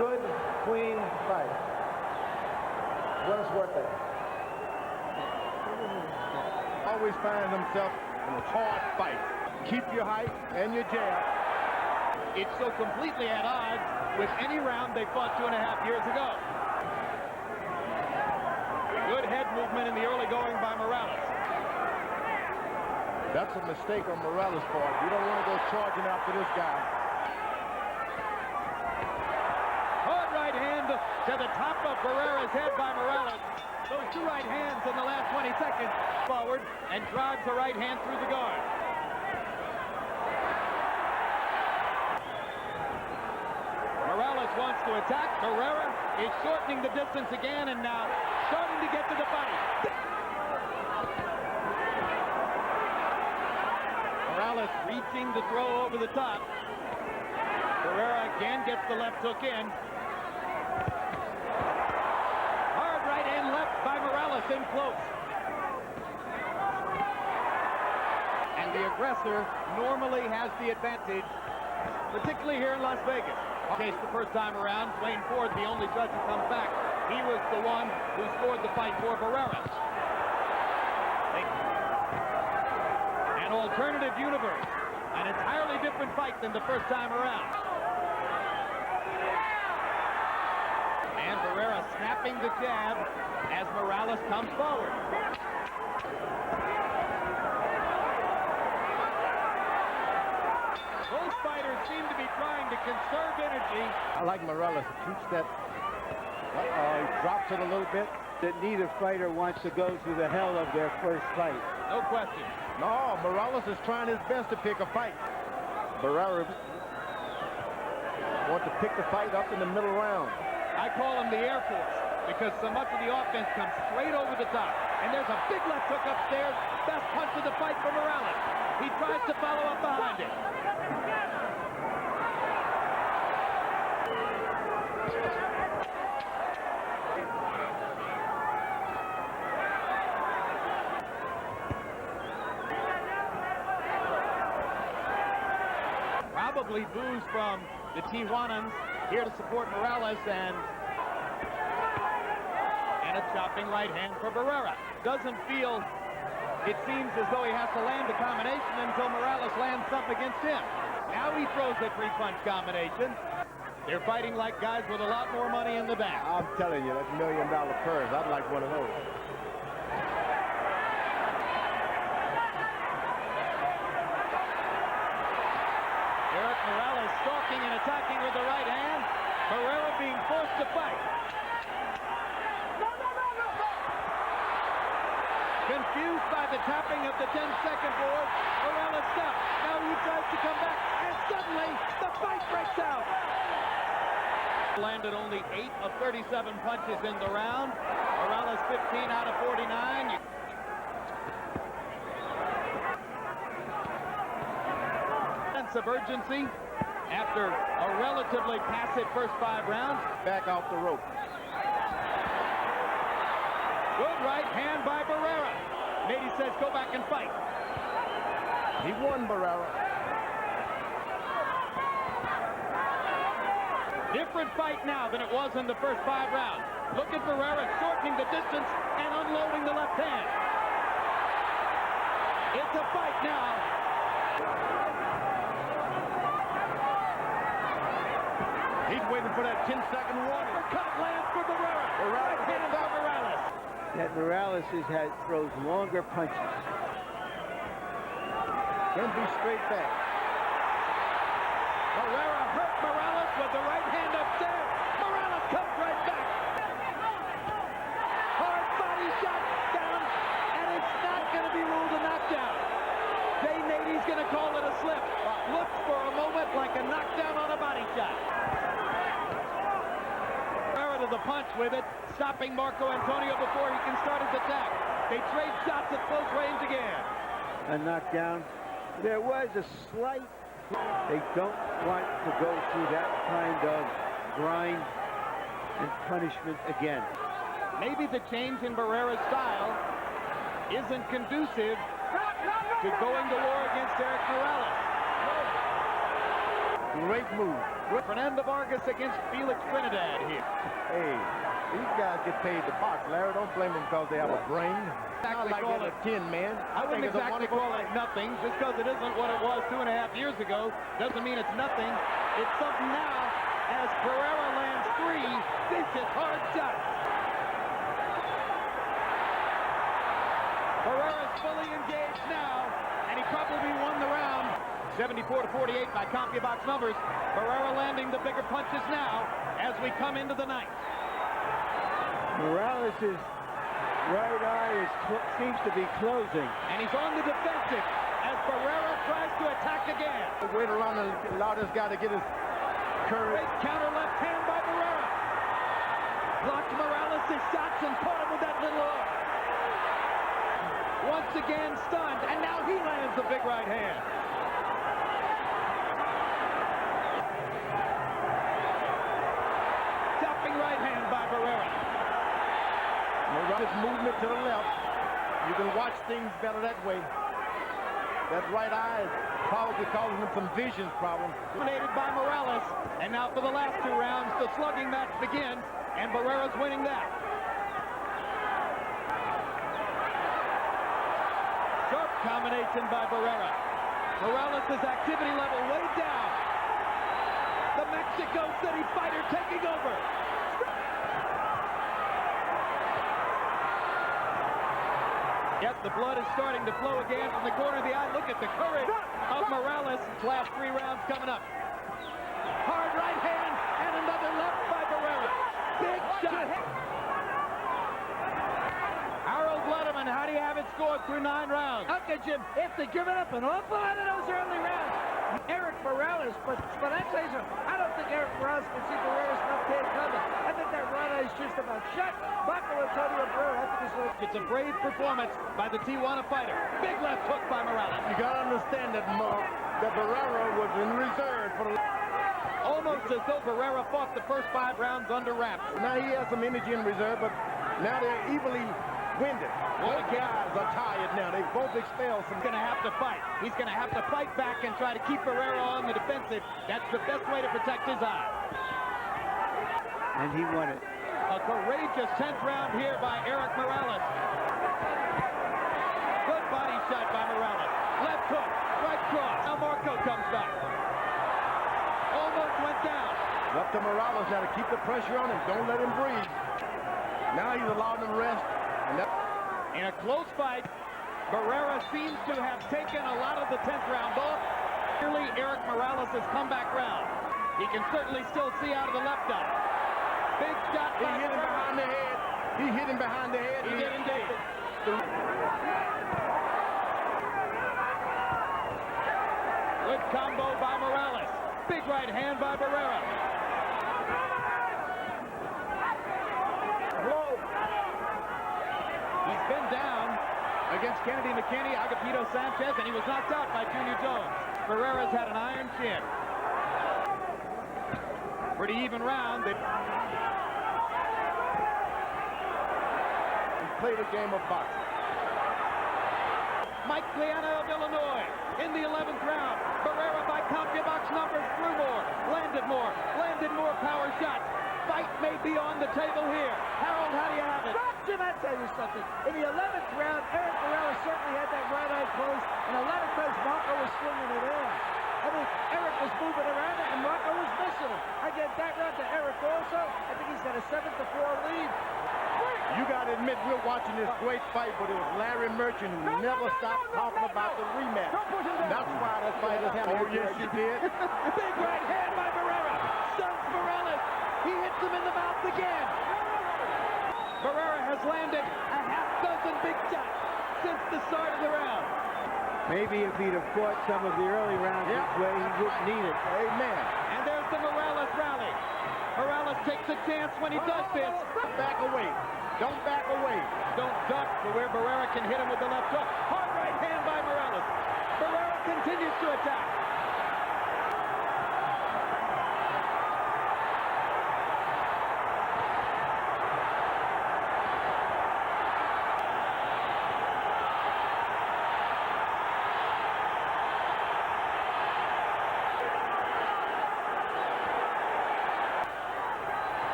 good, clean fight. Well worth it. Always find themselves in a hard fight. Keep your height and your jab. It's so completely at odds with any round they fought 2.5 years ago. Good head movement in the early going by Morales. That's a mistake on Morales' part. You don't want to go charging after this guy. Hard right hand to the top of Barrera's head by Morales. Those two right hands in the last 20 seconds. Forward and drives the right hand through the guard. Morales wants to attack. Barrera is shortening the distance again and now starting to get to the body. Morales reaching to throw over the top. Barrera again gets the left hook in. Hard right and left by Morales in close. And the aggressor normally has the advantage, particularly here in Las Vegas. In case the first time around, Wayne Ford, the only judge who comes back, he was the one who scored the fight for Barrera. An alternative universe, an entirely different fight than the first time around. And Barrera snapping the jab as Morales comes forward. Both fighters seem to be trying to conserve energy. I like Morales. Keeps that. He drops it a little bit. That neither fighter wants to go through the hell of their first fight. No question. No, Morales is trying his best to pick a fight. Barrera wants to pick the fight up in the middle round. I call him the Air Force because so much of the offense comes straight over the top. And there's a big left hook upstairs. Best punch of the fight for Morales. He tries to follow up behind it. Probably boos from the Tijuanans here to support Morales and a chopping right hand for Barrera. Doesn't feel, it seems as though he has to land the combination until Morales lands something against him. Now he throws a three-punch combination. They're fighting like guys with a lot more money in the bank. I'm telling you, that's $1 million purse. I'd like one of those. Morales stalking and attacking with the right hand. Barrera being forced to fight. Confused by the tapping of the 10-second board, Morales stops. Now he tries to come back, and suddenly the fight breaks out. Landed only 8 of 37 punches in the round. Morales 15 out of 49. Of urgency after a relatively passive first 5 rounds. Back off the rope. Good right hand by Barrera. Nady says go back and fight. He won, Barrera. Different fight now than it was in the first 5 rounds. Look at Barrera shortening the distance and unloading the left hand. It's a fight now. He's waiting for that 10-second warning. Cut lands for Barrera. Right hand by Morales. That Morales throws longer punches. Can be straight back. Barrera hurt Morales with the right hand upstairs. Morales comes right back. Hard body shot down, and it's not going to be ruled a knockdown. Jay Nady's going to call it a slip. Looks for a moment like a knockdown on a body shot. To the punch with it, stopping Marco Antonio before he can start his attack. They trade shots at close range again. A knockdown. There was a slight. They don't want to go through that kind of grind and punishment again. Maybe the change in Barrera's style isn't conducive to going to war against Erik Morales. Great move. Fernando Vargas against Felix Trinidad here. Hey, these guys get paid to box, Larry. Don't blame them because they have a brain. Exactly, Not like call a 10 man. I wouldn't exactly call it nothing. Just because it isn't what it was 2.5 years ago doesn't mean it's nothing. It's something now as Barrera lands 3 vicious hard shots. Barrera's fully engaged now, and he probably won the round. 74-48 by CompuBox numbers. Barrera landing the bigger punches now as we come into the ninth. Morales' right eye seems to be closing. And he's on the defensive as Barrera tries to attack again. Wait around and allow this guy to get his courage. Great counter left hand by Barrera. Blocked Morales' shots and caught him with that little hook. Once again stunned, and now he lands a big right hand. Chopping right hand by Barrera. This movement to the left. You can watch things better that way. That right eye is probably causing him some vision problems. Dominated by Morales. And now for the last 2 rounds, the slugging match begins, and Barrera's winning that. Sharp combination by Barrera. Morales' activity level way down. The Mexico City fighter taking over. Yet the blood is starting to flow again from the corner of the eye. Look at the courage of Morales. Last 3 rounds coming up. Hard right hand and another left by Barrera. Big shot. Harold Letterman, how do you have it scored through 9 rounds? How could you, after giving up an awful lot of those early rounds? Erik Morales, but I say so. I don't think Erik Morales can see Barrera's left hand coming. I think that right eye is just about shut. Michael Antonio Barrera, I think it's a brave performance by the Tijuana fighter. Big left hook by Morales. You got to understand that Barrera was in reserve for the... Almost as though Barrera fought the first 5 rounds under wraps. Now he has some energy in reserve, but now they're evenly winded. Both guys are tired now. They both expelled some. He's going to have to fight. He's going to have to fight back and try to keep Barrera on the defensive. That's the best way to protect his eye. And he won it. A courageous 10th round here by Erik Morales. Good body shot by Morales. Left hook, right cross. Now Marco comes back. Almost went down. Up to Morales now to keep the pressure on him. Don't let him breathe. Now he's allowing him rest. In a close fight, Barrera seems to have taken a lot of the 10th round off. Clearly, Erik Morales' comeback round. He can certainly still see out of the left eye. Big shot by He hit him behind the head. He hit him behind the head. He did indeed. Good combo by Morales. Big right hand by Barrera. He's been down against Kennedy McKinney, Agapito Sanchez, and he was knocked out by Junior Jones. Barrera's had an iron chin. Pretty even round. They played a game of boxing. Mike Liana of Illinois in the 11th round. Barrera by CompuBox numbers threw more, landed more power shots. Fight may be on the table here. Harold, how do you have it? Jim, I tell you something. In the 11th round, Erik Morales certainly had that right eye closed, and a lot of times Marco was swinging it in. I mean, Erik was moving around it, and Marco was missing him. I get that round to Erik also. I think he's got a 7-4 lead. You got to admit, we're watching this great fight, but it was Larry Merchant who never stopped talking about the rematch. That's why that fight is happening. Oh, yes, you did. Big right hand by Barrera. Stuns Morales. He hits him in the mouth again. Barrera has landed a half-dozen big shots since the start of the round. Maybe if he'd have fought some of the early rounds this way, he wouldn't need it. Amen. And there's the Morales rally. Morales takes a chance when he does this. Back away. Don't back away. Don't duck to where Barrera can hit him with the left hook. Hard right hand by Morales. Barrera continues to attack.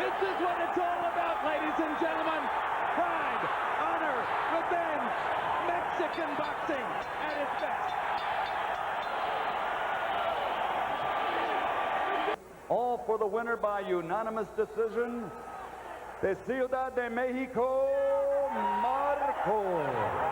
This is what it's all about, ladies and gentlemen. Pride, honor, revenge, Mexican boxing at its best. All for the winner by unanimous decision, de Ciudad de Mexico, Marco.